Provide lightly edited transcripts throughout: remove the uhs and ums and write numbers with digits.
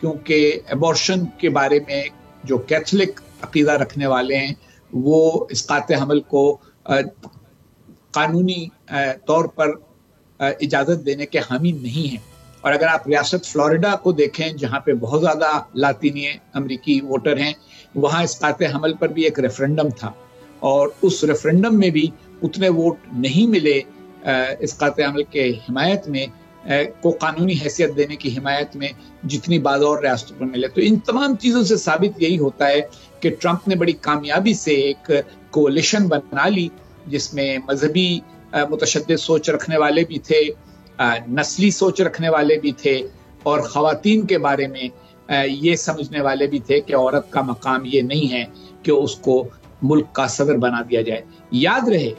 کیونکہ ایبورشن کے بارے میں جو کیتھولک عقیدہ رکھنے والے ہیں وہ اسقاط حمل کو قانونی طور پر اجازت دینے کے حامی نہیں ہیں. اور اگر آپ ریاست فلوریڈا کو دیکھیں جہاں پہ بہت زیادہ لاطینی امریکی ووٹر ہیں، وہاں اسقاط حمل پر بھی ایک ریفرنڈم تھا اور اس ریفرنڈم میں بھی اتنے ووٹ نہیں ملے اسقاط حمل کے حمایت میں کو قانونی حیثیت دینے کی حمایت میں جتنی بعض اور ریاستوں پر ملے. تو ان تمام چیزوں سے ثابت یہی ہوتا ہے کہ ٹرمپ نے بڑی کامیابی سے ایک کولیشن بنا لی جس میں مذہبی متشدد سوچ رکھنے والے بھی تھے، نسلی سوچ رکھنے والے بھی تھے، اور خواتین کے بارے میں یہ سمجھنے والے بھی تھے کہ عورت کا مقام یہ نہیں ہے کہ اس کو ملک کا صدر بنا دیا جائے. یاد رہے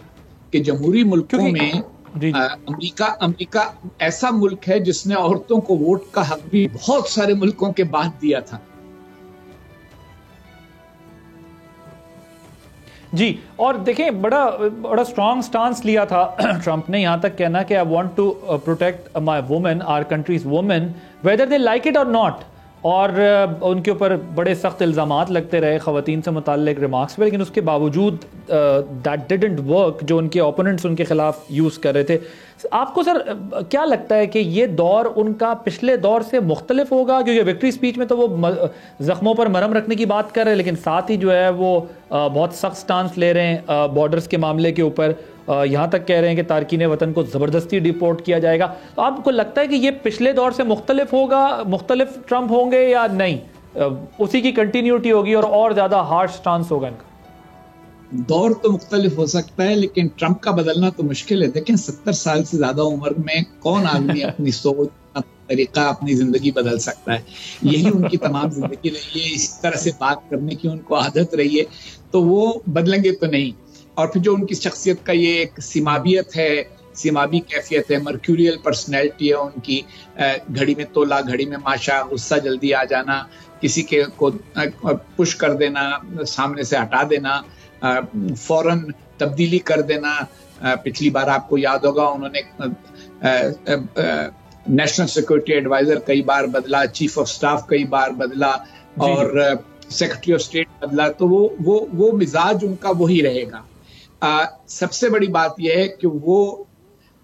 کہ جمہوری ملکوں میں امریکہ ایسا ملک ہے جس نے عورتوں کو ووٹ کا حق بھی بہت سارے ملکوں کے بعد دیا تھا. جی، اور دیکھیں بڑا اسٹرانگ سٹانس لیا تھا ٹرمپ نے، یہاں تک کہنا کہ I want to protect my women, our countries women whether they like it or not. اور ان کے اوپر بڑے سخت الزامات لگتے رہے خواتین سے متعلق ریمارکس پہ، لیکن اس کے باوجود دیٹ ڈیڈنٹ ورک جو ان کے اوپوننٹس ان کے خلاف یوز کر رہے تھے. آپ کو سر کیا لگتا ہے کہ یہ دور ان کا پچھلے دور سے مختلف ہوگا؟ کیونکہ وکٹری اسپیچ میں تو وہ زخموں پر مرہم رکھنے کی بات کر رہے ہیں، لیکن ساتھ ہی جو ہے وہ بہت سخت سٹانس لے رہے ہیں بارڈرز کے معاملے کے اوپر، یہاں تک کہہ رہے ہیں کہ تارکین وطن کو زبردستی ڈیپورٹ کیا جائے گا. تو آپ کو لگتا ہے کہ یہ پچھلے دور سے مختلف ہوگا، مختلف ٹرمپ ہوں گے یا نہیں، اسی کی کنٹینیوٹی ہوگی اور زیادہ ہارش سٹانس ہوگا ان کا؟ دور تو مختلف ہو سکتا ہے لیکن ٹرمپ کا بدلنا تو مشکل ہے. دیکھیں 70 سال سے زیادہ عمر میں کون آدمی اپنی سوچ، طریقہ، اپنی زندگی بدل سکتا ہے؟ یہی ان کی تمام زندگی رہی ہے، اس طرح سے بات کرنے کی ان کو عادت رہی ہے، تو وہ بدلیں گے تو نہیں. اور پھر جو ان کی شخصیت کا یہ ایک سیمابیت ہے، سیمابی کیفیت ہے، مرکوریل پرسنالٹی ہے ان کی، گھڑی میں تولا گھڑی میں ماشا، غصہ جلدی آ جانا، کسی کے کو پش کر دینا، سامنے سے ہٹا دینا، فوراً تبدیلی کر دینا. پچھلی بار آپ کو یاد ہوگا انہوں نے نیشنل سیکورٹی ایڈوائزر کئی بار بدلا، چیف آف سٹاف کئی بار بدلا، اور سیکرٹری آف اسٹیٹ بدلا. تو وہ مزاج ان کا وہی رہے گا. سب سے بڑی بات یہ ہے کہ وہ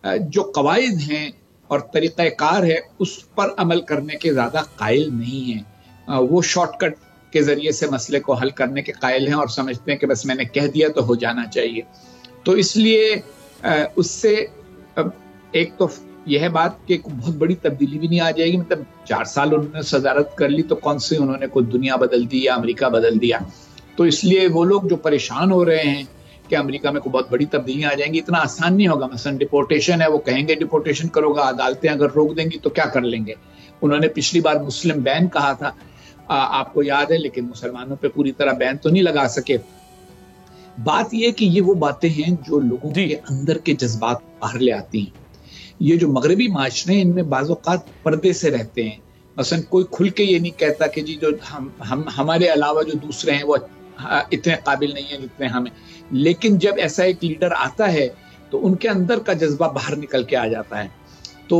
جو قواعد ہیں اور طریقہ کار ہے اس پر عمل کرنے کے زیادہ قائل نہیں ہیں. وہ شارٹ کٹ کے ذریعے سے مسئلے کو حل کرنے کے قائل ہیں اور سمجھتے ہیں کہ بس میں نے کہہ دیا تو ہو جانا چاہیے. تو اس لیے اس سے ایک تو یہ ہے بات کہ بہت بڑی تبدیلی بھی نہیں آ جائے گی. مطلب 4 سال انہوں نے صدارت کر لی تو کون سے انہوں نے کوئی دنیا بدل دی یا امریکہ بدل دیا. تو اس لیے وہ لوگ جو پریشان ہو رہے ہیں کہ امریکہ میں کوئی بہت بڑی تبدیلیاں آ جائیں گی، اتنا آسان نہیں ہوگا. مثلا ڈپورٹیشن ہے، وہ کہیں گے ڈپورٹیشن کرو گا، عدالتیں اگر روک دیں گی تو کیا کر لیں گے. انہوں نے پچھلی بار مسلم بین کہا تھا، آپ کو یاد ہے، لیکن مسلمانوں پہ پوری طرح بین تو نہیں لگا سکے. بات یہ کہ یہ وہ باتیں ہیں جو لوگوں کے اندر کے جذبات باہر لے آتی ہیں. یہ جو مغربی معاشرے ہیں ان میں بعض اوقات پردے سے رہتے ہیں. مثلا کوئی کھل کے یہ نہیں کہتا کہ جی جو ہمارے علاوہ جو دوسرے ہیں وہ اتنے قابل نہیں ہیں جتنے ہمیں. لیکن جب ایسا ایک لیڈر آتا ہے تو ان کے اندر کا جذبہ باہر نکل کے آ جاتا ہے. تو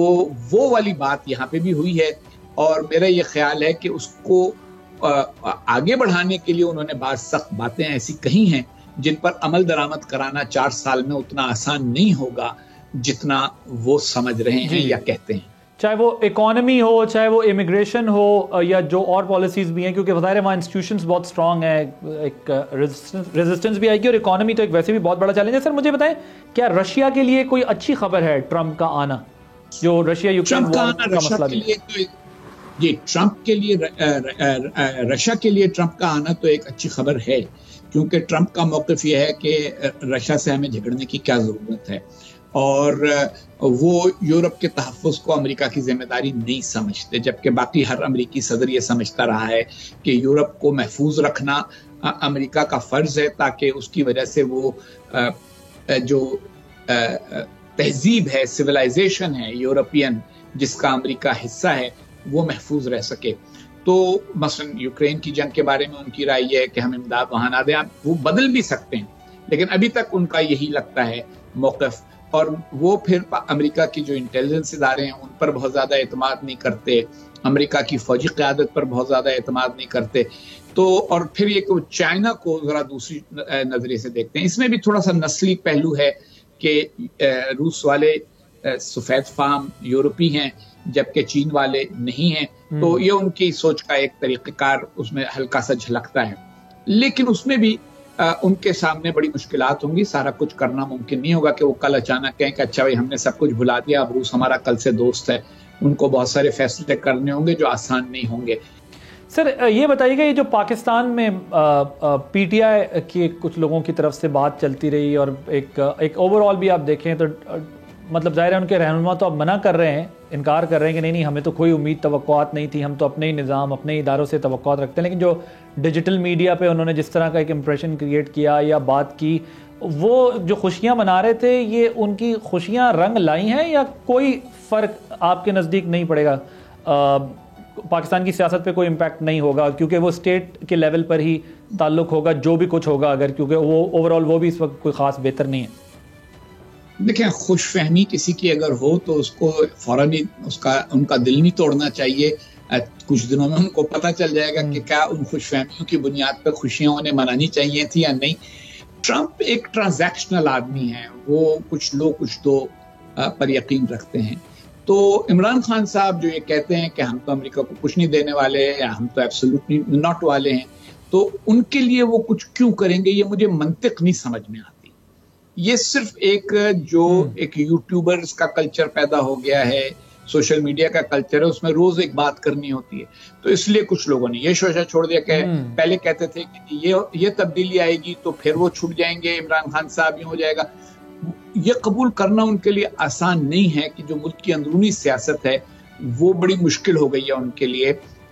وہ والی بات یہاں پہ بھی ہوئی ہے، اور میرا یہ خیال ہے کہ اس کو آگے بڑھانے کے لیے انہوں نے بعض سخت باتیں ایسی کہی ہیں جن پر عمل درآمد کرانا 4 سال میں اتنا آسان نہیں ہوگا جتنا وہ سمجھ رہے ہیں یا کہتے ہیں. چاہے وہ اکانومی ہو، چاہے وہ امیگریشن ہو، یا جو اور پالیسیز بھی ہیں، کیونکہ بظاہر وہاں انسٹیٹیوشنز بہت اسٹرانگ ہیں، ایک ریزسٹنس بھی آئے گی، اور اکانومی تو ایک ویسے بھی بہت بڑا چیلنج ہے. سر مجھے بتائیں کیا رشیا کے لیے کوئی اچھی خبر ہے ٹرمپ کا آنا، جو رشیا یوکرین کا مسئلہ بھی؟ جی، ٹرمپ کے لیے، رشیا کے لیے ٹرمپ کا آنا تو ایک اچھی خبر ہے، کیونکہ ٹرمپ کا موقف یہ ہے کہ رشیا سے ہمیں جھگڑنے کی کیا ضرورت ہے، اور وہ یورپ کے تحفظ کو امریکہ کی ذمہ داری نہیں سمجھتے، جبکہ باقی ہر امریکی صدر یہ سمجھتا رہا ہے کہ یورپ کو محفوظ رکھنا امریکہ کا فرض ہے، تاکہ اس کی وجہ سے وہ جو تہذیب ہے، سویلائزیشن ہے یورپین، جس کا امریکہ حصہ ہے، وہ محفوظ رہ سکے. تو مثلا یوکرین کی جنگ کے بارے میں ان کی رائے یہ ہے کہ ہم امداد وہاں نہ دیں. وہ بدل بھی سکتے ہیں، لیکن ابھی تک ان کا یہی لگتا ہے موقف. اور وہ پھر امریکہ کی جو انٹیلیجنس ادارے ہیں ان پر بہت زیادہ اعتماد نہیں کرتے، امریکہ کی فوجی قیادت پر بہت زیادہ اعتماد نہیں کرتے. تو اور پھر یہ کہ وہ چائنا کو ذرا دوسری نظریے سے دیکھتے ہیں. اس میں بھی تھوڑا سا نسلی پہلو ہے کہ روس والے سفید فام یورپی ہیں جبکہ چین والے نہیں ہیں, تو یہ ان کی سوچ کا ایک طریقہ کار اس میں ہلکا سا جھلکتا ہے. لیکن اس میں بھی ان کے سامنے بڑی مشکلات ہوں گی. سارا کچھ کرنا ممکن نہیں ہوگا کہ وہ کل اچانک کہیں کہ اچھا بھائی ہم نے سب کچھ بھلا دیا, اب روس ہمارا کل سے دوست ہے. ان کو بہت سارے فیصلے کرنے ہوں گے جو آسان نہیں ہوں گے. سر یہ بتائیے گا, یہ جو پاکستان میں پی ٹی آئی کے کچھ لوگوں کی طرف سے بات چلتی رہی اور ایک اوور آل بھی آپ دیکھیں تو مطلب ظاہر ہے ان کے رہنما تو اب منع کر رہے ہیں, انکار کر رہے ہیں کہ نہیں ہمیں تو کوئی امید توقعات نہیں تھی, ہم تو اپنے ہی نظام اپنے ہی اداروں سے توقعات رکھتے ہیں. لیکن جو ڈیجیٹل میڈیا پہ انہوں نے جس طرح کا ایک امپریشن کریٹ کیا یا بات کی, وہ جو خوشیاں منا رہے تھے یہ ان کی خوشیاں رنگ لائی ہیں یا کوئی فرق آپ کے نزدیک نہیں پڑے گا, پاکستان کی سیاست پہ کوئی امپیکٹ نہیں ہوگا کیونکہ وہ اسٹیٹ کے لیول پر ہی تعلق ہوگا جو بھی کچھ ہوگا اگر, کیونکہ وہ اوور آل وہ بھی اس وقت کوئی خاص بہتر نہیں ہے. دیکھیں خوش فہمی کسی کی اگر ہو تو اس کو فوراً ان کا دل نہیں توڑنا چاہیے. کچھ دنوں میں ان کو پتہ چل جائے گا کہ کیا ان خوش فہمیوں کی بنیاد پہ خوشیاں انہیں منانی چاہیے تھی یا نہیں. ٹرمپ ایک ٹرانزیکشنل آدمی ہے, وہ کچھ لو کچھ دو پر یقین رکھتے ہیں. تو عمران خان صاحب جو یہ کہتے ہیں کہ ہم تو امریکہ کو کچھ نہیں دینے والے ہیں یا ہم تو ایبسولوٹلی ناٹ والے ہیں, تو ان کے لیے وہ کچھ کیوں کریں گے یہ مجھے منطق نہیں سمجھ میں آتی. یہ صرف ایک یوٹیوبرز کا کلچر پیدا ہو گیا ہے, سوشل میڈیا کا کلچر ہے, اس میں روز ایک بات کرنی ہوتی ہے, تو اس لیے کچھ لوگوں نے یہ شوشہ چھوڑ دیا کہ پہلے کہتے تھے کہ یہ تبدیلی آئے گی تو پھر وہ چھوٹ جائیں گے, عمران خان صاحب یہ ہو جائے گا. یہ قبول کرنا ان کے لیے آسان نہیں ہے کہ جو ملک کی اندرونی سیاست ہے وہ بڑی مشکل ہو گئی ہے ان کے لیے.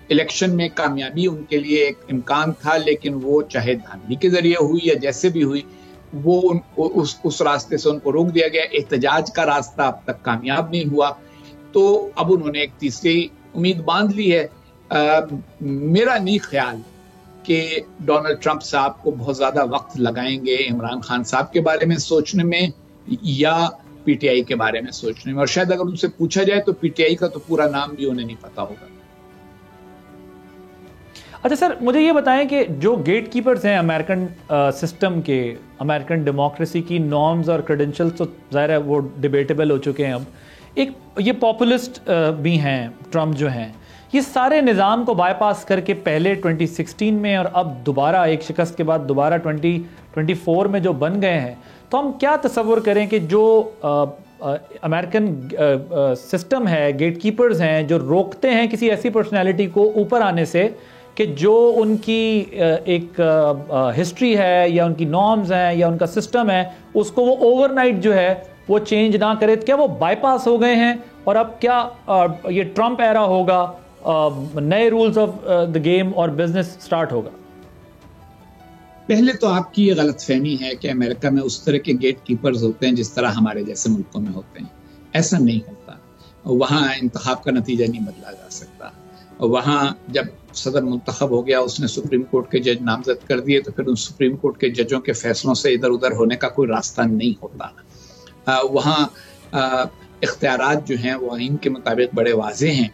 الیکشن میں کامیابی ان کے لیے ایک امکان تھا, لیکن وہ چاہے دھاندلی کے ذریعے ہوئی یا جیسے بھی ہوئی, وہ اس راستے سے ان کو روک دیا گیا. احتجاج کا راستہ اب تک کامیاب نہیں ہوا, تو اب انہوں نے ایک تیسری امید باندھ لی ہے. میرا نہیں خیال کہ ڈونلڈ ٹرمپ صاحب کو بہت زیادہ وقت لگائیں گے عمران خان صاحب کے بارے میں سوچنے میں یا پی ٹی آئی کے بارے میں سوچنے میں, اور شاید اگر ان سے پوچھا جائے تو پی ٹی آئی کا تو پورا نام بھی انہیں نہیں پتا ہوگا. اچھا سر, مجھے یہ بتائیں کہ جو گیٹ کیپرز ہیں امریکن سسٹم کے, امریکن ڈیموکریسی کی نارمز اور کریڈنشلز تو ظاہر ہے وہ ڈیبیٹیبل ہو چکے ہیں. اب ایک یہ پاپولسٹ بھی ہیں ٹرمپ جو ہیں, یہ سارے نظام کو بائی پاس کر کے پہلے 2016 میں اور اب دوبارہ ایک شکست کے بعد دوبارہ 2024 میں جو بن گئے ہیں, تو ہم کیا تصور کریں کہ جو امریکن سسٹم ہے, گیٹ کیپرز ہیں جو روکتے ہیں کسی ایسی پرسنالٹی کو اوپر آنے سے کہ جو ان کی ایک ہسٹری ہے یا ان کی نارمز ہیں یا ان کا سسٹم ہے اس کو وہ اوور نائٹ جو ہے وہ چینج نہ کرے, کیا وہ بائی پاس ہو گئے ہیں اور اب کیا یہ ٹرمپ ایرا ہوگا, نئے رولز آف دا گیم اور بزنس سٹارٹ ہوگا؟ پہلے تو آپ کی یہ غلط فہمی ہے کہ امریکہ میں اس طرح کے گیٹ کیپرز ہوتے ہیں جس طرح ہمارے جیسے ملکوں میں ہوتے ہیں. ایسا نہیں ہوتا. وہاں انتخاب کا نتیجہ نہیں بدلا جا سکتا. وہاں جب صدر منتخب ہو گیا, اس نے سپریم کورٹ کے جج نامزد کر دیے, تو پھر ان سپریم کورٹ کے ججوں کے فیصلوں سے ادھر ادھر ہونے کا کوئی راستہ نہیں ہوتا. وہاں اختیارات جو ہیں وہ آئین کے مطابق بڑے واضح ہیں,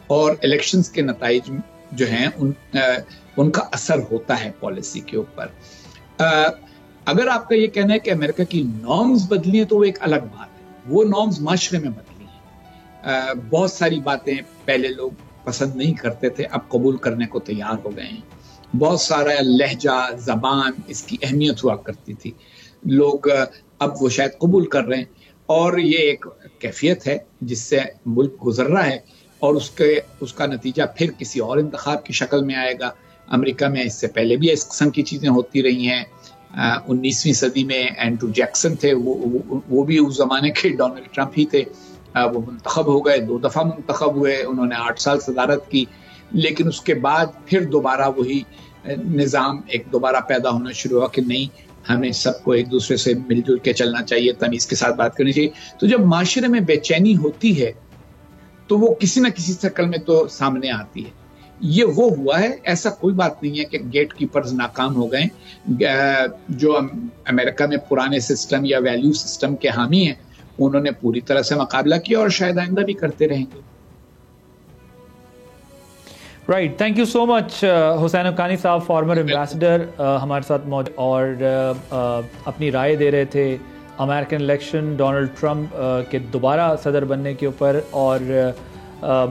اور الیکشنز کے نتائج جو ہیں ان کا اثر ہوتا ہے پالیسی کے اوپر. اگر آپ کا یہ کہنا ہے کہ امریکہ کی نارمز بدلی ہیں تو وہ ایک الگ بات ہے. وہ نارمز معاشرے میں بدلی ہیں. بہت ساری باتیں پہلے لوگ پسند نہیں کرتے تھے, اب قبول کرنے کو تیار ہو گئے ہیں. بہت سارا لہجہ, زبان, اس کی اہمیت ہوا کرتی تھی, لوگ اب وہ شاید قبول کر رہے ہیں, اور یہ ایک کیفیت ہے جس سے ملک گزر رہا ہے, اور اس کا نتیجہ پھر کسی اور انتخاب کی شکل میں آئے گا. امریکہ میں اس سے پہلے بھی اس قسم کی چیزیں ہوتی رہی ہیں. 19ویں صدی میں اینڈریو جیکسن تھے, وہ بھی اس زمانے کے ڈونلڈ ٹرمپ ہی تھے. وہ منتخب ہو گئے, 2 دفعہ منتخب ہوئے, انہوں نے 8 سال صدارت کی, لیکن اس کے بعد پھر دوبارہ وہی نظام ایک دوبارہ پیدا ہونا شروع ہوا کہ نہیں, ہمیں سب کو ایک دوسرے سے مل جل کے چلنا چاہیے, تمیز کے ساتھ بات کرنی چاہیے. تو جب معاشرے میں بے چینی ہوتی ہے تو وہ کسی نہ کسی شکل میں تو سامنے آتی ہے. یہ وہ ہوا ہے. ایسا کوئی بات نہیں ہے کہ گیٹ کیپرز ناکام ہو گئے. جو امریکہ میں پرانے سسٹم یا ویلیو سسٹم کے حامی ہیں انہوں نے پوری طرح سے مقابلہ کیا, اور شاید آئندہ بھی کرتے رہیں گے. رائٹ، تھینک یو سو مچ حسین حقانی صاحب، فارمر ایمبیسڈر ہمارے ساتھ موجود اور اپنی رائے دے رہے تھے امریکن الیکشن ڈونلڈ ٹرمپ کے دوبارہ صدر بننے کے اوپر، اور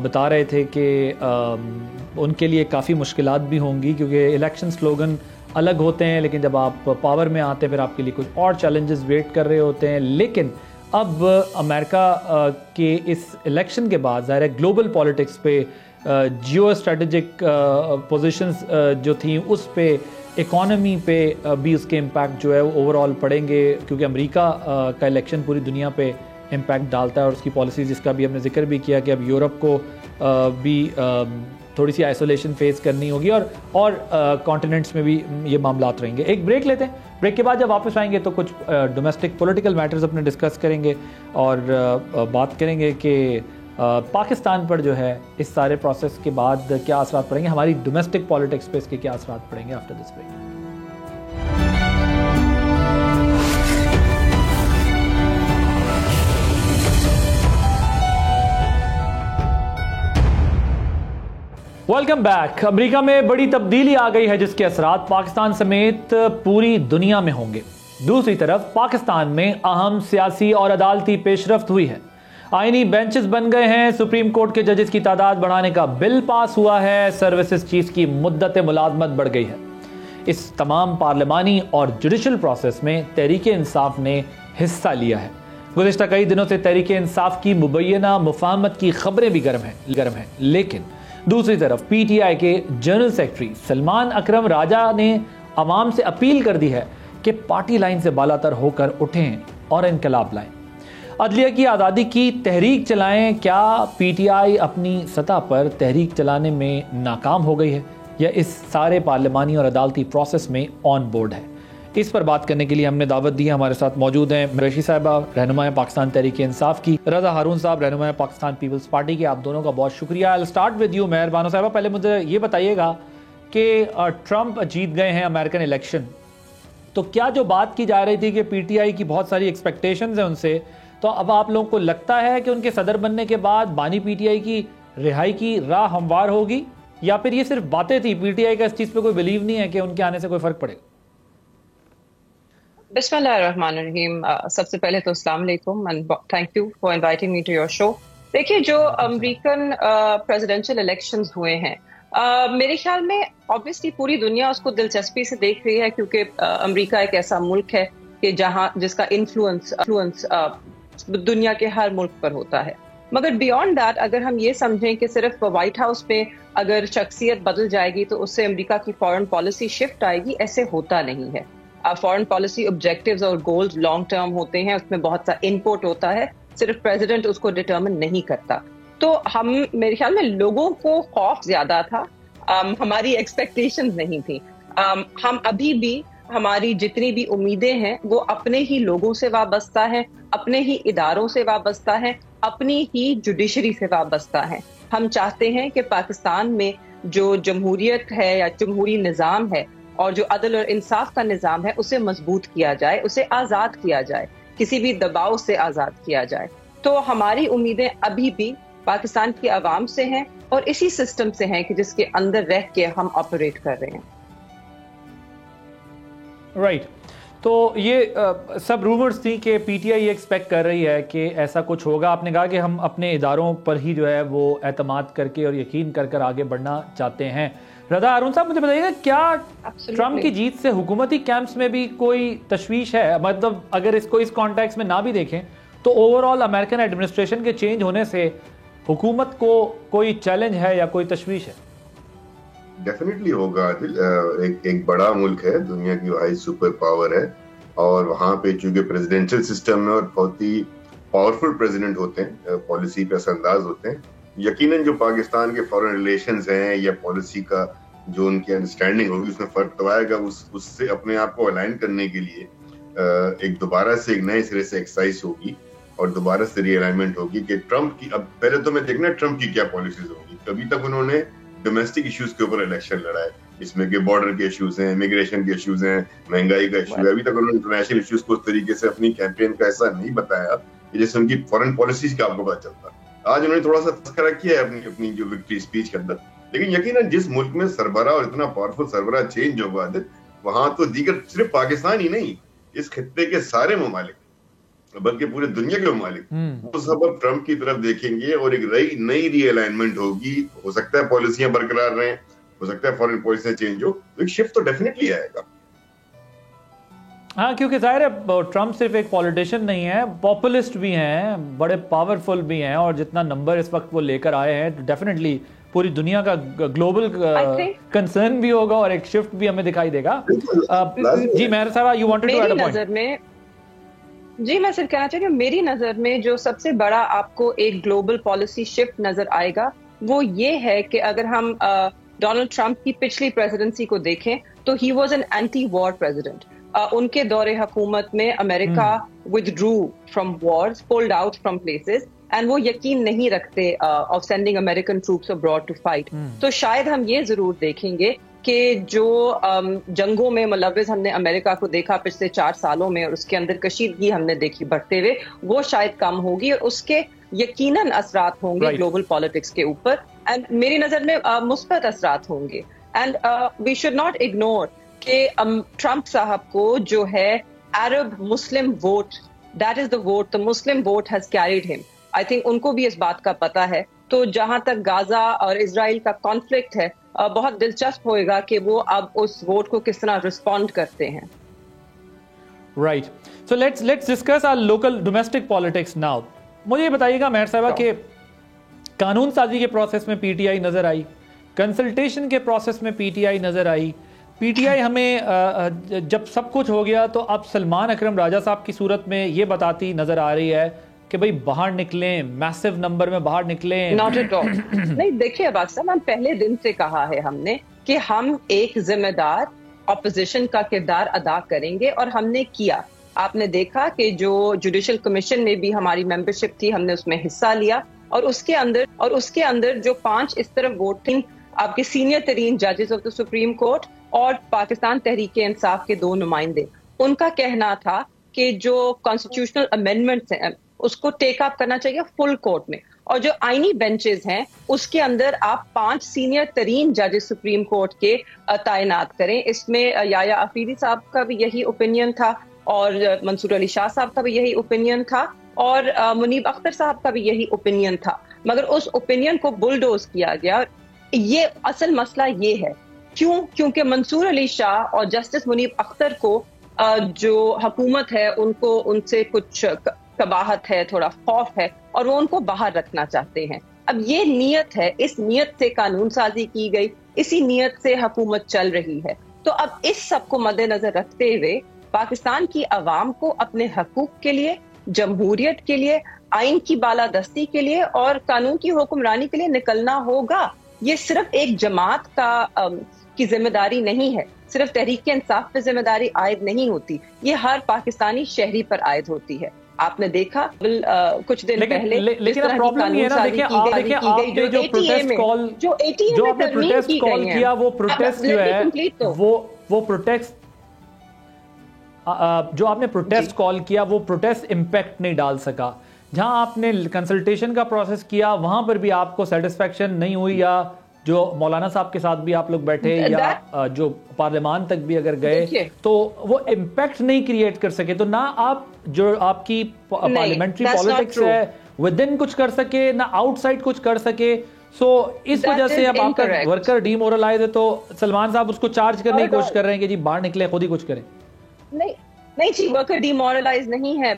بتا رہے تھے کہ ان کے لیے کافی مشکلات بھی ہوں گی کیونکہ الیکشن سلوگن الگ ہوتے ہیں، لیکن جب آپ پاور میں آتے ہیں پھر آپ کے لیے کچھ اور چیلنجز ویٹ کر رہے ہوتے ہیں. لیکن اب امریکہ کے اس الیکشن کے بعد ظاہر ہے گلوبل پالیٹکس پہ، جیو اسٹریٹجک پوزیشنز جو تھیں اس پہ، اکانومی پہ بھی اس کے امپیکٹ جو ہے وہ اوور آل پڑیں گے، کیونکہ امریکہ کا الیکشن پوری دنیا پہ امپیکٹ ڈالتا ہے اور اس کی پالیسیز، جس کا بھی ہم نے ذکر بھی کیا کہ اب یورپ کو بھی تھوڑی سی آئسولیشن فیس کرنی ہوگی اور کانٹیننٹس میں بھی یہ معاملات رہیں گے. ایک بریک لیتے ہیں، بریک کے بعد جب واپس آئیں گے تو کچھ ڈومیسٹک پولیٹیکل میٹرز اپنے ڈسکس کریں گے اور بات کریں گے کہ پاکستان پر جو ہے اس سارے پروسیس کے بعد کیا اثرات پڑیں گے، ہماری ڈومیسٹک پالیٹکس پہ اس کے کیا اثرات پڑیں گے after this break. Welcome back. امریکہ میں بڑی تبدیلی آ گئی ہے جس کے اثرات پاکستان سمیت پوری دنیا میں ہوں گے. دوسری طرف پاکستان میں اہم سیاسی اور عدالتی پیش رفت ہوئی ہے. آئینی بینچز بن گئے ہیں، سپریم کورٹ کے ججز کی تعداد بڑھانے کا بل پاس ہوا ہے، سروسز چیف کی مدت ملازمت بڑھ گئی ہے. اس تمام پارلیمانی اور جوڈیشل پروسیس میں تحریک انصاف نے حصہ لیا ہے. گزشتہ کئی دنوں سے تحریک انصاف کی مبینہ مفاہمت کی خبریں بھی گرم ہیں، لیکن دوسری طرف پی ٹی آئی کے جنرل سیکرٹری سلمان اکرم راجہ نے عوام سے اپیل کر دی ہے کہ پارٹی لائن سے بالاتر ہو کر اٹھیں اور انقلاب لائیں، عدلیہ کی آزادی کی تحریک چلائیں. کیا پی ٹی آئی اپنی سطح پر تحریک چلانے میں ناکام ہو گئی ہے یا اس سارے پارلیمانی اور عدالتی پروسیس میں آن بورڈ ہے؟ اس پر بات کرنے کے لیے ہم نے دعوت دی ہے. ہمارے ساتھ موجود ہیں ریشی صاحبہ، رہنما پاکستان تحریک انصاف کی، رضا ہارون صاحب، رہنما پاکستان پیپلز پارٹی کے. آپ دونوں کا بہت شکریہ. I'll start with you مہر بانو صاحبہ. پہلے مجھے یہ بتائیے گا کہ ٹرمپ جیت گئے ہیں امریکن الیکشن، تو کیا جو بات کی جا رہی تھی کہ پی ٹی آئی کی بہت ساری ایکسپیکٹیشنز ہیں ان سے، تو اب آپ لوگوں کو لگتا ہے کہ ان کے صدر بننے کے بعد بانی پی ٹی آئی کی رہائی کی راہ ہموار ہوگی، یا پھر یہ صرف باتیں تھی، پی ٹی آئی کا اس چیز پہ کوئی بلیو نہیں ہے کہ ان کے آنے سے کوئی فرق پڑے گا؟ بسم اللہ الرحمن الرحیم. سب سے پہلے تو السلام علیکم and thank you for inviting me to your show. دیکھیے، جو امریکن پریزیڈینشیل الیکشنز ہوئے ہیں، میرے خیال میں obviously پوری دنیا اس کو دلچسپی سے دیکھ رہی ہے، کیونکہ امریکہ ایک ایسا ملک ہے کہ جس کا انفلوئنس دنیا کے ہر ملک پر ہوتا ہے. مگر بیونڈ دیٹ اگر ہم یہ سمجھیں کہ صرف وائٹ ہاؤس پہ اگر شخصیت بدل جائے گی تو اس سے امریکہ کی فارن پالیسی شفٹ آئے گی، ایسے ہوتا نہیں ہے. فارن پالیسی آبجیکٹیوز اور گولز لانگ ٹرم ہوتے ہیں، اس میں بہت سا انپوٹ ہوتا ہے، صرف پریزیڈنٹ اس کو ڈٹرمن نہیں کرتا. تو میرے خیال میں لوگوں کو خوف زیادہ تھا، ہماری ایکسپیکٹیشنز نہیں تھی. ہم ابھی بھی ہماری جتنی بھی امیدیں ہیں وہ اپنے ہی لوگوں سے وابستہ ہیں، اپنے ہی اداروں سے وابستہ ہیں، اپنی ہی جوڈیشری سے وابستہ ہیں. ہم چاہتے ہیں کہ پاکستان میں جو جمہوریت ہے یا جمہوری نظام ہے اور جو عدل اور انصاف کا نظام ہے اسے مضبوط کیا جائے، اسے آزاد کیا جائے، کسی بھی دباؤ سے آزاد کیا جائے. تو ہماری امیدیں ابھی بھی پاکستان کی عوام سے ہیں اور اسی سسٹم سے ہیں کہ جس کے اندر رہ کے ہم آپریٹ کر رہے ہیں. رائٹ. تو یہ سب رومرز تھی کہ پی ٹی آئی یہ ایکسپیکٹ کر رہی ہے کہ ایسا کچھ ہوگا. آپ نے کہا کہ ہم اپنے اداروں پر ہی جو ہے وہ اعتماد کر کے اور یقین کر کر آگے بڑھنا چاہتے ہیں. رضا ہارون صاحب، مجھے بتائیے گا کیا ٹرمپ کی جیت سے حکومتی کیمپس میں بھی کوئی تشویش ہے؟ مطلب اگر اس کو اس کانٹیکس میں نہ بھی دیکھیں تو اوور آل امریکن ایڈمنسٹریشن کے چینج ہونے سے حکومت کو کوئی چیلنج ہے یا کوئی تشویش ہے؟ ڈیفینیٹلی ہوگا. ایک بڑا ملک ہے، دنیا کی واحد سپر پاور ہے، اور وہاں پہ چونکہ پریزیڈینشل سسٹم میں اور بہت ہی پاورفل پریزیڈنٹ ہوتے ہیں، پالیسی پہ اثر انداز ہوتے ہیں. یقیناً جو پاکستان کے فارن ریلیشنز ہیں یا پالیسی کا جو ان کی انڈرسٹینڈنگ ہوگی اس میں فرق تو آئے گا. اس سے اپنے آپ کو الائن کرنے کے لیے ایک دوبارہ سے ایک نئے سرے سے ایکسرسائز ہوگی اور دوبارہ سے ری الائنمنٹ ہوگی کہ ٹرمپ کی، اب پہلے تو میں دیکھنا ٹرمپ کی کیا پالیسیز ہوگی. ابھی تک انہوں نے ڈومیسٹک ایشوز کے اوپر الیکشن لڑا ہے، اس میں کہ بارڈر کے ایشوز ہیں، امیگریشن کے ایشوز ہیں، مہنگائی کا ایشو ہے. ابھی تک انہوں نے انٹرنیشنل ایشوز کو اس طریقے سے اپنی کیمپین کا ایسا نہیں بتایا کہ جیسے ان کی فارن پالیسیز کا آپ کو پتہ چلتا. آج انہوں نے تھوڑا سا تذکرہ کیا ہے اپنی جو وکٹری اسپیچ کے اندر لیکن یقیناً جس ملک میں سربراہ اور اتنا پاورفل سربراہ چینج ہوگا وہاں تو دیگر صرف پاکستان ہی نہیں، اس خطے کے سارے ممالک بلکہ پورے دنیا کے ممالک وہ سب اب ٹرمپ کی طرف دیکھیں گے اور ایک نئی ری الائنمنٹ ہوگی. ہو سکتا ہے پالیسیاں برقرار رہیں، ہو سکتا ہے فارن پالیسیاں چینج ہو، ایک شفٹ تو ڈیفینیٹلی آئے گا. ہاں کیونکہ ظاہر ہے ٹرمپ صرف ایک پولیٹیشین نہیں ہے، پاپولسٹ بھی ہیں، بڑے پاورفل بھی ہیں، اور جتنا نمبر اس وقت وہ لے کر آئے ہیں ڈیفینیٹلی پوری دنیا کا گلوبل کنسرن بھی ہوگا اور ایک شفٹ بھی ہمیں دکھائی دے گا. جی مہر صاحبہ you wanted to add a point. جی میں صرف کہنا چاہتی ہوں میری نظر میں جو سب سے بڑا آپ کو ایک گلوبل پالیسی شفٹ نظر آئے گا وہ یہ ہے کہ اگر ہم ڈونلڈ ٹرمپ کی پچھلی پریزیڈنسی کو دیکھیں تو he was an anti war president. ان کے دور حکومت میں امریکہ withdrew from wars, pulled out from places, and وہ یقین نہیں رکھتے of sending American troops abroad to fight. تو شاید ہم یہ ضرور دیکھیں گے کہ جو جنگوں میں ملوث ہم نے امریکہ کو دیکھا پچھلے 4 سالوں میں اور اس کے اندر کشیدگی ہم نے دیکھی بڑھتے ہوئے، وہ شاید کم ہوگی اور اس کے یقیناً اثرات ہوں گے گلوبل پالیٹکس کے اوپر، اینڈ میری نظر میں مثبت اثرات ہوں گے. And we should not ignore کہ ٹرمپ صاحب کو جو ہے عرب مسلم vote, that is the vote, the Muslim vote has carried him. I think in کو بھی اس بات کا پتا ہے. تو جہاں تک غازہ اور اسرائیل کا کانفلکٹ ہے، بہت دلچسپ ہوئے گا کہ وہ اب اس ووٹ کو کس طرح رسپونڈ کرتے ہیں. Right, so let's discuss our local domestic politics now. مجھے یہ بتائیے گا مہر صاحبہ کہ قانون سازی کے پروسیس میں پی ٹی آئی نظر آئی، کنسلٹیشن کے پروسیس میں پی ٹی آئی نظر آئی. پی ٹی آئی ہمیں جب سب کچھ ہو گیا تو اب سلمان اکرم راجہ صاحب کی صورت میں یہ بتاتی نظر آ رہی ہے کہ بھئی باہر نکلیں، میسو نمبر میں باہر نکلیں. Not at all. نہیں دیکھیے عباس صاحب، ہم پہلے دن سے کہا ہے ہم نے کہ ہم ایک ذمہ دار اپوزیشن کا کردار ادا کریں گے اور ہم نے کیا. آپ نے دیکھا کہ جو جوڈیشل کمیشن میں بھی ہماری ممبرشپ تھی، ہم نے اس میں حصہ لیا اور اس کے اندر جو 5 اس طرف ووٹ تھیں آپ کے سینئر ترین ججز آف دا سپریم کورٹ اور پاکستان تحریک انصاف کے 2 نمائندے، ان کا کہنا تھا کہ جو کانسٹیٹیوشنل امینڈمنٹس ہیں اس کو ٹیک اپ کرنا چاہیے فل کورٹ میں، اور جو آئینی بینچز ہیں اس کے اندر آپ 5 سینئر ترین ججز سپریم کورٹ کے تعینات کریں. اس میں یحییٰ عفیفی صاحب کا بھی یہی اوپینین تھا اور منصور علی شاہ صاحب کا بھی یہی اوپینین تھا اور منیب اختر صاحب کا بھی یہی اوپینین تھا، مگر اس اوپینین کو بلڈوز کیا گیا. یہ اصل مسئلہ یہ ہے کیونکہ منصور علی شاہ اور جسٹس منیب اختر کو جو حکومت ہے ان سے کچھ قباحت ہے، تھوڑا خوف ہے اور وہ ان کو باہر رکھنا چاہتے ہیں. اب یہ نیت ہے، اس نیت سے قانون سازی کی گئی، اسی نیت سے حکومت چل رہی ہے. تو اب اس سب کو مد نظر رکھتے ہوئے پاکستان کی عوام کو اپنے حقوق کے لیے، جمہوریت کے لیے، آئین کی بالادستی کے لیے اور قانون کی حکمرانی کے لیے نکلنا ہوگا. یہ صرف ایک جماعت کی ذمہ داری نہیں ہے، صرف تحریک انصاف پہ ذمہ داری عائد نہیں ہوتی، یہ ہر پاکستانی شہری پر عائد ہوتی ہے. آپ نے دیکھا کچھ دن پہلے لیکن پرابلم یہ ہے نا، دیکھیں آپ نے جو پروٹیسٹ کال جو آپ نے پروٹیسٹ کال کیا، وہ پروٹیسٹ جو ہے وہ پروٹیسٹ جو آپ نے پروٹیسٹ کال کیا وہ پروٹیسٹ امپیکٹ نہیں ڈال سکا. جہاں آپ نے کنسلٹیشن کا پروسیس کیا وہاں پر بھی آپ کو سیٹسفیکشن نہیں ہوئی، یا جو مولانا صاحب کے ساتھ بھی آپ لوگ بیٹھے یا جو پارلیمان تک بھی اگر گئے تو وہ امپیکٹ نہیں کریٹ کر سکے. تو نہ آپ جو آپ کی پارلیمنٹری پالیٹکس ہے ود ان کچھ کر سکے، نہ آؤٹ سائڈ کچھ کر سکے. سو اس وجہ سے اب آپ کا ورکر ڈی مورلائز ہے. تو سلمان صاحب اس کو چارج کرنے کی کوشش کر رہے ہیں کہ جی باہر نکلے، خود ہی کچھ کریں. نہیں جی، ورکر ڈی مورلائز نہیں ہے.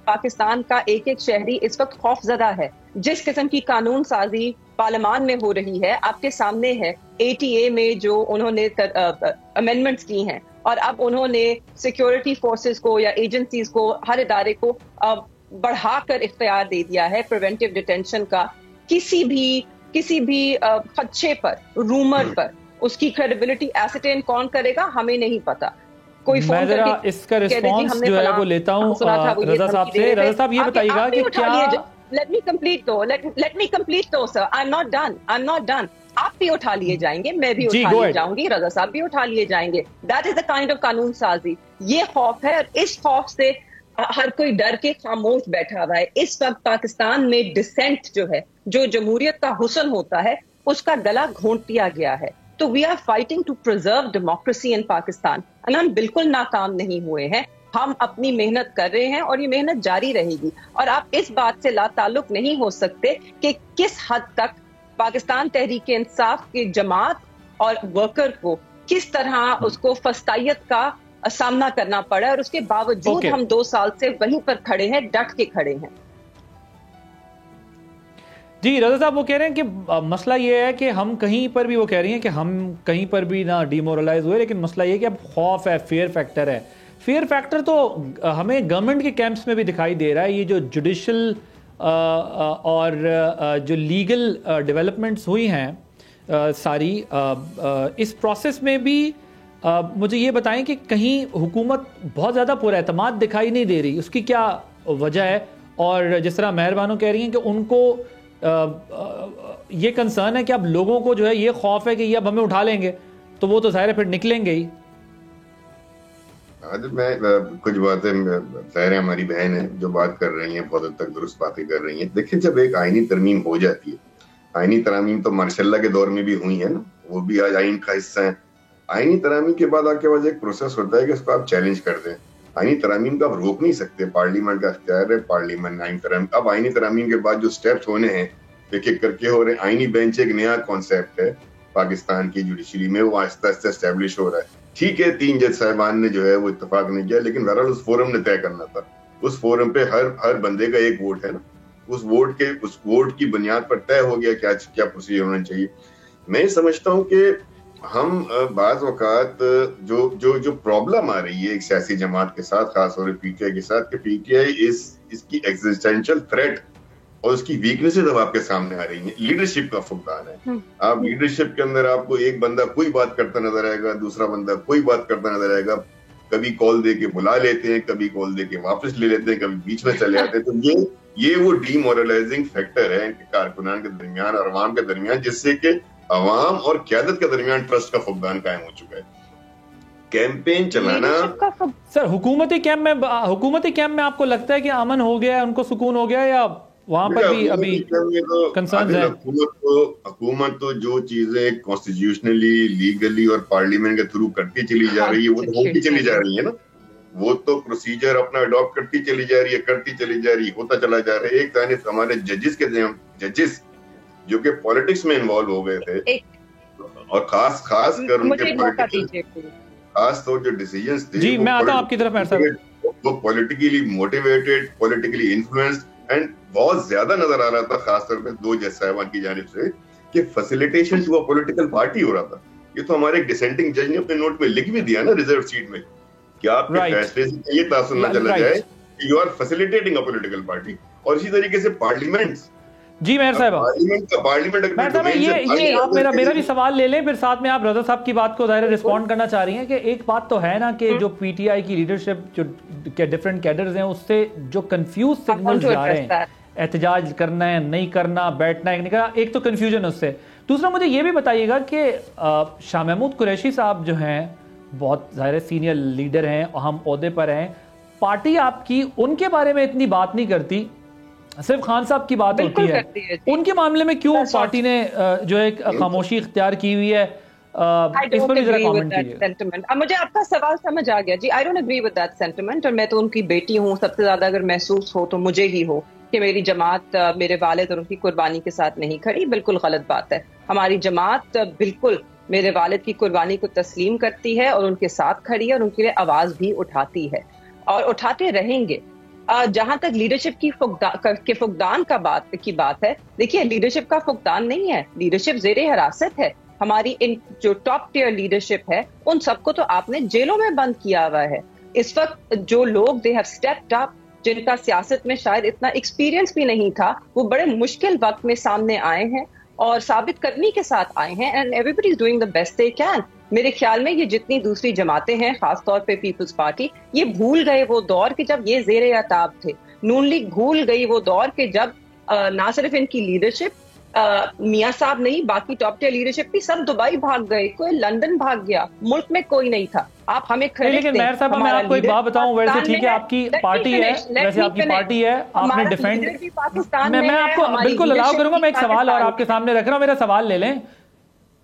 پاکستان کا ایک شہری اس وقت خوف زدہ ہے. جس قسم کی قانون سازی پارلیمان میں ہو رہی ہے آپ کے سامنے ہے. ATA میں جو انہوں نے امینڈمنٹس کی ہیں اور اب انہوں نے سیکیورٹی فورسز کو یا ایجنسیز کو، ہر ادارے کو بڑھا کر اختیار دے دیا ہے پریونٹیو ڈیٹینشن کا. کسی بھی خدشے پر، رومر پر اس کی کریڈیبلٹی ایسرٹین کون کرے گا ہمیں نہیں پتا. میں ذرا اس کا ریسپانس جو ہے وہ لیتا ہوں رضا صاحب سے. رضا صاحب یہ بتائیے گا کہ کیا let me complete though sir, I'm not done. آپ بھی اٹھا لیے جائیں گے، میں بھی اٹھا لیے جاؤں گی، رضا صاحب بھی اٹھا لیے جائیں گے. That is the kind of قانون سازی. یہ خوف ہے اور اس خوف سے ہر کوئی ڈر کے خاموش بیٹھا ہوا ہے. اس وقت پاکستان میں ڈسینٹ جو ہے، جو جمہوریت کا حسن ہوتا ہے، اس کا گلا گھونٹ دیا گیا ہے. تو we are fighting to preserve democracy in Pakistan, اور ہم بالکل ناکام نہیں ہوئے ہیں. ہم اپنی محنت کر رہے ہیں اور یہ محنت جاری رہے گی. اور آپ اس بات سے لا تعلق نہیں ہو سکتے کہ کس حد تک پاکستان تحریک انصاف کی جماعت اور ورکر کو کس طرح اس کو فسطائیت کا سامنا کرنا پڑا، اور اس کے باوجود ہم 2 سال سے وہیں پر کھڑے ہیں، ڈٹ کے کھڑے ہیں. جی رضا صاحب، وہ کہہ رہے ہیں کہ مسئلہ یہ ہے کہ ہم کہیں پر بھی، وہ کہہ رہی ہیں کہ ہم کہیں پر بھی نہ ڈیمورلائز ہوئے، لیکن مسئلہ یہ ہے کہ اب خوف ہے، فیئر فیکٹر ہے. فیئر فیکٹر تو ہمیں گورنمنٹ کے کیمپس میں بھی دکھائی دے رہا ہے. یہ جو جوڈیشل اور جو لیگل ڈیولپمنٹس ہوئی ہیں ساری، اس پروسیس میں بھی مجھے یہ بتائیں کہ کہیں حکومت بہت زیادہ پر اعتماد دکھائی نہیں دے رہی، اس کی کیا وجہ ہے؟ اور جس طرح مہربانو کہہ رہی ہیں کہ ان کو یہ کنسرن ہے کہ اب لوگوں کو جو ہے یہ خوف ہے کہ یہ اب ہمیں اٹھا لیں گے، تو وہ تو ظاہر ہے پھر نکلیں گے ہی. میں کچھ باتیں، ظاہر ہے ہماری بہن ہے جو بات کر رہی ہیں، بہت حد تک درست باتیں کر رہی ہیں. دیکھیں جب ایک آئینی ترمیم ہو جاتی ہے، آئینی ترامیم تو ماشاء اللہ کے دور میں بھی ہوئی ہیں نا، وہ بھی آج آئین کا حصہ ہیں. آئینی ترامیم کے بعد آپ کے پاس ایک پروسیس ہوتا ہے کہ اس کو آپ چیلنج کر دیں. آئینی ترامیم کا آپ روک نہیں سکتے، پارلیمنٹ کا اختیار ہے، پارلیمنٹ آئین ترامیم. اب آئینی ترامیم کے بعد جو سٹیپس ہونے ہیں ایک ایک کر کے ہو رہے ہیں. آئینی بینچ ایک نیا کانسیپٹ ہے پاکستان کی جوڈیشری میں، وہ آہستہ آہستہ اسٹیبلش ہو رہا ہے. ٹھیک ہے 3 جج صاحبان نے جو ہے وہ اتفاق نہیں کیا، لیکن بہرحال اس فورم نے طے کرنا تھا. اس فورم پہ ہر بندے کا ایک ووٹ ہے نا، اس ووٹ کی بنیاد پر طے ہو گیا کیا پروسیجر ہونا چاہیے. میں سمجھتا ہوں کہ ہم بعض اوقات جو پرابلم آ رہی ہے ایک سیاسی جماعت کے ساتھ، خاص طور پہ پی ٹی آئی کے ساتھ، کہ پی ٹی آئی اس کی ایگزسٹینشل تھریٹ اور اس کی ویکنیسز اب آپ کے سامنے آ رہی ہیں. لیڈرشپ کا فقدان ہے. آپ لیڈرشپ کے اندر آپ کو ایک بندہ کوئی بات کرتا نظر آئے گا، دوسرا بندہ کوئی بات کرتا نظر آئے گا. کبھی کال دے کے بلا لیتے ہیں، کبھی کال دے کے واپس لے لیتے ہیں، کبھی بیچ میں چلے آتے ہیں. تو یہ وہ ڈی مورلائزنگ فیکٹر ہے کارکنان کے درمیان اور عوام کے درمیان، جس سے کہ عوام اور قیادت کے درمیان ٹرسٹ کا فقدان قائم ہو چکا ہے. کیمپین چلانا سر، حکومتی کیمپ میں آپ کو لگتا ہے کہ امن ہو گیا ہے، ان کو سکون ہو گیا ہے، یا وہاں پر بھی ابھی کنسرنز ہیں؟ حکومت تو جو چیزیں کانسٹیٹیوشنلی، لیگلی اور پارلیمنٹ کے تھرو کرتی چلی جا رہی ہے وہ تو ہوتی چلی جا رہی ہے نا. وہ تو پروسیجر اپنا اڈاپٹ کرتی چلی جا رہی ہے، کرتی چلی جا رہی ہے، ہوتا چلا جا رہا ہے. ایک جانب ہمارے ججز جو کہ پالیٹکس میں انوالو ہو گئے تھے، اور خاص کر ان کے خاص طور جو ڈیسیجنز تھے، جی میں آتا ہوں آپ کی طرف، وہ politically motivated, politically influenced, and بہت زیادہ نظر آ رہا تھا خاص طور پہ 2 جج صاحبان کی جانب سے کہ facilitation to a political party ہو رہا تھا. یہ تو ہمارے ایک ڈسینٹنگ جج نے اپنے نوٹ میں لکھ بھی دیا نا ریزرو سیٹ میں، کہ آپ کے فیصلے سے یہ تاثر نہ چلا جائے کہ you are facilitating a political party. اور اسی طریقے سے پارلیمنٹ، جی مہر صاحب یہ آپ میرا بھی سوال لے لیں، پھر ساتھ میں آپ رضا صاحب کی بات کو ظاہر رسپونڈ کرنا چاہ رہی ہیں. کہ ایک بات تو ہے نا کہ جو پی ٹی آئی کی لیڈرشپ جو ڈفرینٹ کیڈرز ہیں، اس سے جو کنفیوز سگنلز جا رہے ہیں، احتجاج کرنا ہے نہیں کرنا، بیٹھنا ہے نہیں کرنا، ایک تو کنفیوژن اس سے. دوسرا مجھے یہ بھی بتائیے گا کہ شاہ محمود قریشی صاحب جو ہیں بہت ظاہر سینئر لیڈر ہیں، اہم عہدے پر ہیں، پارٹی آپ کی ان کے بارے میں اتنی بات نہیں کرتی، صرف خان صاحب کی بات ہوتی ہے. ان کے معاملے میں کیوں پارٹی نے جو ایک خاموشی اختیار کی ہوئی ہے؟ اس پر بھی ذرا کامنٹ کیجئے. مجھے آپ کا سوال سمجھ آ گیا. جی I don't agree with that sentiment، اور میں تو ان کی بیٹی ہوں. سب سے زیادہ اگر محسوس ہو تو مجھے ہی ہو کہ میری جماعت میرے والد اور ان کی قربانی کے ساتھ نہیں کھڑی. بالکل غلط بات ہے. ہماری جماعت بالکل میرے والد کی قربانی کو تسلیم کرتی ہے اور ان کے ساتھ کھڑی ہے، اور ان کے لیے آواز بھی اٹھاتی ہے اور اٹھاتے رہیں گے. جہاں تک لیڈرشپ کے فقدان کی بات ہے، دیکھیے لیڈرشپ کا فقدان نہیں ہے، لیڈرشپ زیر حراست ہے. ہماری ان جو ٹاپ ٹیئر لیڈرشپ ہے ان سب کو تو آپ نے جیلوں میں بند کیا ہوا ہے. اس وقت جو لوگ دے ہیو اسٹیپڈ اپ، جن کا سیاست میں شاید اتنا ایکسپیرینس بھی نہیں تھا، وہ بڑے مشکل وقت میں سامنے آئے ہیں اور ثابت کرنے کے ساتھ آئے ہیں. And everybody is doing the best they can. میرے خیال میں یہ جتنی دوسری جماعتیں ہیں، خاص طور پہ پیپلز پارٹی، یہ بھول گئے وہ دور کہ جب یہ زیر عتاب تھے. نون لیگ بھول گئی وہ دور کہ جب نہ صرف ان کی لیڈرشپ میاں صاحب نہیں, باقی ٹاپ ٹیئر لیڈرشپ بھی سب دبئی بھاگ گئے, کوئی لندن بھاگ گیا, ملک میں کوئی نہیں تھا. آپ ہمیں لیکن مہر صاحب میں آپ کو ایک بات بتاؤں, ویسے ٹھیک ہے آپ کی پارٹی ہے, ویسے آپ کی پارٹی ہے, آپ نے ڈیفینڈ, میں آپ کو بالکل الاؤ کروں گا. میں ایک سوال اور آپ کے سامنے رکھ رہا ہوں, میرا سوال لے لیں.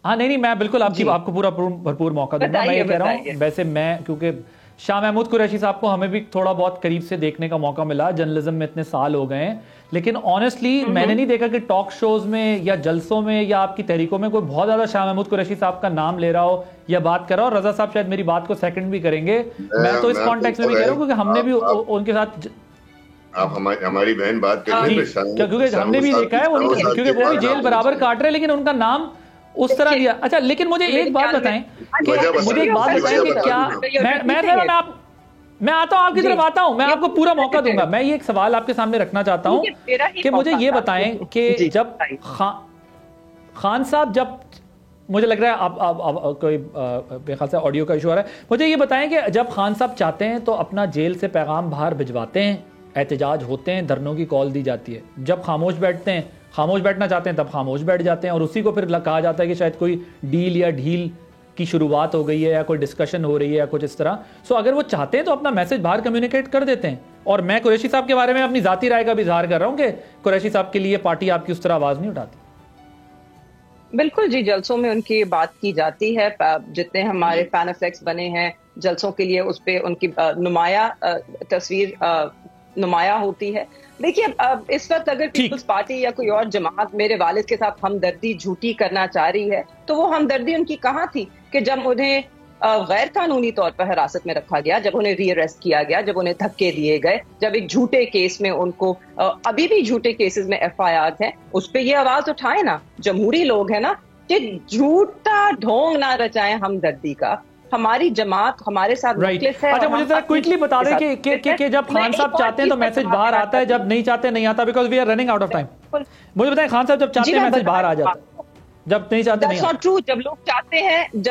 ہاں نہیں میں بالکل آپ کو پورا بھرپور موقع دوں گا. میں یہ کہہ رہا ہوں, ویسے میں کیونکہ شاہ محمود قریشی صاحب کو ہمیں بھی تھوڑا بہت قریب سے دیکھنے کا موقع ملا, جرنلزم میں اتنے سال ہو گئے ہیں, لیکن آنیسٹلی میں نے نہیں دیکھا کہ ٹاک شوز میں یا جلسوں میں یا آپ کی تحریکوں میں کوئی بہت زیادہ شاہ محمود قریشی صاحب کا نام لے رہا ہو یا بات کر رہا ہو. رضا صاحب شاید میری بات کو سیکنڈ بھی کریں گے, میں تو اس کانٹیکس میں بھی کہہ رہا ہوں کیونکہ ہم نے بھی ان کے ساتھ, آپ ہماری بہن بات کر رہے ہیں کیونکہ ہم نے بھی دیکھا ہے کیونکہ وہ بھی جیل برابر کاٹ رہے, لیکن ان کا نام اس طرح دیا. اچھا لیکن مجھے ایک بات بتائیں کہ کیا, میں آتا ہوں آپ کی طرف آتا ہوں, میں آپ کو پورا موقع دوں گا. میں یہ ایک سوال آپ کے سامنے رکھنا چاہتا ہوں کہ مجھے یہ بتائیں کہ جب خان صاحب, جب مجھے لگ رہا ہے آپ کوئی میرے خیال سے آڈیو کا ایشو آ رہا ہے, مجھے یہ بتائیں کہ جب خان صاحب چاہتے ہیں تو اپنا جیل سے پیغام باہر بھجواتے ہیں, احتجاج ہوتے ہیں, دھرنوں کی کال دی جاتی ہے, جب خاموش بیٹھنا چاہتے ہیں تب خاموش بیٹھ جاتے ہیں, اور اسی کو پھر کہا جاتا ہے کہ شاید کوئی ڈیل یا ڈھیل کی شروعات ہو گئی ہے یا کوئی ڈسکشن ہو رہی ہے یا کچھ اس طرح. سو اگر وہ چاہتے ہیں تو اپنا میسج باہر کمیونیکیٹ کر دیتے ہیں. اور میں قریشی صاحب کے بارے میں اپنی ذاتی رائے کا بھی اظہار کر رہا ہوں کہ قریشی صاحب کے لیے پارٹی آپ کی اس طرح آواز نہیں اٹھاتی. بالکل جی, جلسوں میں ان کی بات کی جاتی ہے, جتنے ہمارے پینافلیکس بنے ہیں جلسوں کے لیے اس پہ ان کی نمایاں تصویر نمایاں ہوتی ہے. دیکھیے اس وقت اگر پیپلز پارٹی یا کوئی اور جماعت میرے والد کے ساتھ ہمدردی جھوٹی کرنا چاہ رہی ہے تو وہ ہمدردی ان کی کہاں تھی کہ جب انہیں غیر قانونی طور پر حراست میں رکھا گیا, جب انہیں ری اریسٹ کیا گیا, جب انہیں دھکے دیے گئے, جب ایک جھوٹے کیس میں ان کو, ابھی بھی جھوٹے کیسز میں ایف آئی آر ہیں, اس پہ یہ آواز اٹھائے نا. جمہوری لوگ ہیں نا, کہ جھوٹا ڈھونگ نہ رچائیں ہمدردی کا. ہماری جماعت ہمارے ساتھ مخلص ہے. اچھا مجھے ذرا کوئکلی بتا دیں کہ جب خان صاحب چاہتے ہیں تو میسج باہر آتا ہے, جب نہیں چاہتے نہیں آتا, because we are running out of time. مجھے بتائیں خان صاحب جب چاہتے ہیں میسج باہر آ جاتا ہے, جب نہیں چاہتے نہیں آتا. ٹرو, جب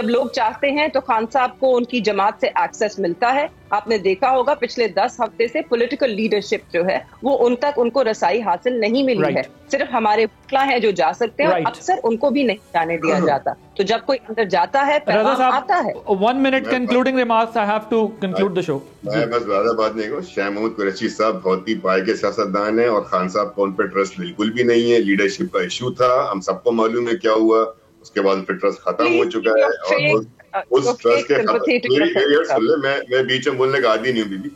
لوگ چاہتے ہیں تو خان صاحب کو ان کی جماعت سے ایکسیس ملتا ہے. آپ نے دیکھا ہوگا پچھلے 10 ہفتے سے پولیٹیکل لیڈرشپ جو ہے وہ ان تک ان کو رسائی حاصل نہیں ملی ہے. صرف ہمارے وکلا ہیں جو جا سکتے ہیں, اور اکثر ان کو بھی نہیں جانے دیا جاتا. تو جب کوئی اندر جاتا ہے پیغام آتا ہے. 1 minute concluding remarks, I have to conclude the show. میں بس زیادہ بات نہیں کروں. شاہ محمود قریشی صاحب بہت ہی پائے کے سیاستدان ہیں, اور خان صاحب کو ان پہ ٹرسٹ بالکل بھی نہیں ہے. لیڈرشپ کا ایشو تھا, ہم سب کو معلوم ہے کیا ہوا. اس کے بعد پھر ٹرسٹ ختم ہو چکا ہے, اور اس ٹرسٹ کے میں بیچ میں بولنے کا عادی نہیں ہوں بیبی.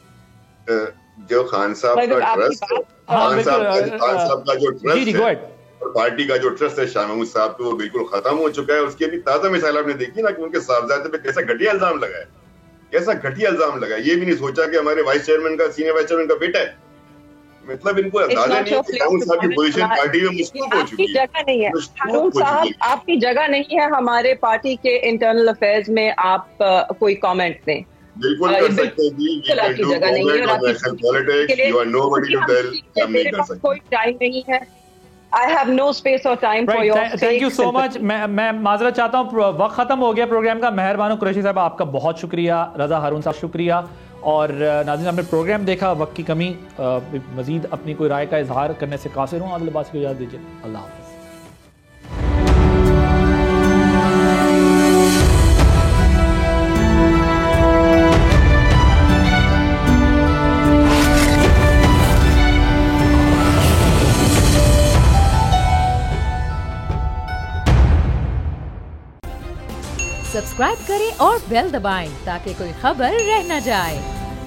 جو خان صاحب کا ٹرسٹ, خان صاحب کا جو ٹرسٹ ہے اور پارٹی کا جو ٹرسٹ ہے شاہ محمود صاحب پہ, وہ بالکل ختم ہو چکا ہے. اس کی ابھی تازہ مثال آپ نے دیکھی نا کہ ان کے صاحبزادے پہ کیسا گھٹیا الزام لگا ہے, کیسا گھٹیا الزام لگا ہے. یہ بھی نہیں سوچا کہ ہمارے وائس چیئرمین کا, سینئر وائس چیئرمین کا بیٹا ہے. مطلب ان کو اندازہ نہیں ہے کہ ہارون صاحب کی پوزیشن پارٹی میں مشکوک ہو چکی ہے. جگہ نہیں ہے ہارون صاحب, آپ کی جگہ نہیں ہے ہمارے پارٹی کے انٹرنل افیئرز میں. آپ کوئی کامنٹ دیں. بالکل کر سکتے ہیں, کوئی ٹائم نہیں ہے. I have no space or time for your fake. Thank you so much. میں معذرت چاہتا ہوں, وقت ختم ہو گیا پروگرام کا. مہر بانو قریشی صاحب آپ کا بہت شکریہ, رضا ہارون صاحب شکریہ. اور ناظرین آپ نے پروگرام دیکھا, وقت کی کمی, مزید اپنی کوئی رائے کا اظہار کرنے سے قاصر ہوں. عادل عباس کو اجازت دیجیے. اللہ حافظ. سبسکرائب کریں اور بیل دبائیں تاکہ کوئی خبر رہ نہ جائے.